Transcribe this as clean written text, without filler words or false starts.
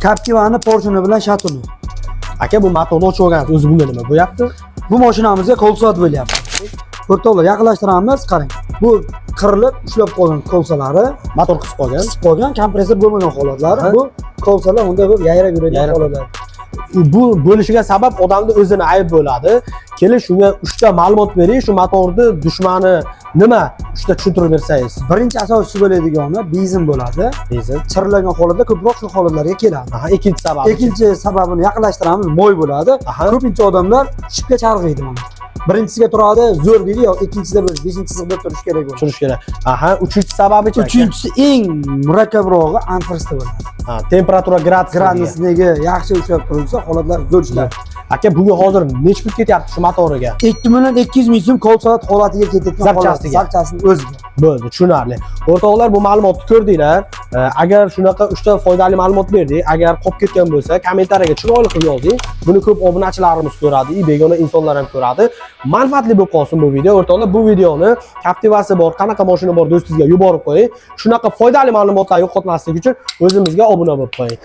Captiva'ni Porsche'ni bilan Shuttle. Aka bu motorni ochib olgansiz, o'zi bunga nima bo'lyapti? Bu mashinamizga kolsat bo'lyapti. O'rtoqlar, yaqinlashtiramiz, qarang. Bu qirilib ushlab qolgan kolsalari, Motor qisib qolgan. qisib qolgan, kompressor bo'lmagan holatlari, bu kolsalar unda bo'lib yayrab yuradigan holatlar. Bu bo'lishiga sabab odamning o'zini ayb bo'ladi. Kelin shunga 3 ta ma'lumot bering, shu motorni dushmani nima? 3 ta tushuntirib bersangiz. Birinchi asosiy bo'ladigan benzin bo'ladi. Benzin. Chirillagan holatda ko'proq shu holatlarga keladi. Aha, ikkinchi sabab. Ikkinchi sababini yaqinlashtiramiz, mo'y bo'ladi. Ko'pincha odamlar shipga charg'aydi mana. Birinchisiga turadi, zo'r deydi, yoki ikkinchisida bir 5-sig'ida turish kerak bo'ladi. Tushirish kerak. Aha, uchinchi sababi-chi? Uchinchisi eng murakkabrog'i anfrista bo'ladi. Ha, temperatura gradusniki yaxshi ushlab turilsa, holatlar zo'r ishlaydi. Aka, bunga hozir necha pul ketyapti shu motoriga? 2.200.000 so'm kolsat holatiga ketayotgan Zapchastga. Zapchastning o'ziga. Bo'ldi, tushunarli. O'rtoqlar, bu ma'lumotni ko'rdinglar. Agar shunaqa 3 ta foydali ma'lumot berdik, agar qolib ketgan bo'lsa, kommentariyaga chiroyli qilib yozing. Buni ko'p obunachilarimiz ko'radi, begona insonlar ham ko'radi. Manfaatli bo'lib qolsin bu video. O'rtoqlar, bu videoni Captiva'si bor, qanaqa mashina bor do'stingizga yuborib qo'ying. Shunaqa foydali ma'lumotlar yo'qotmaslik uchun o'zimizga obuna bo'lib qo'ying.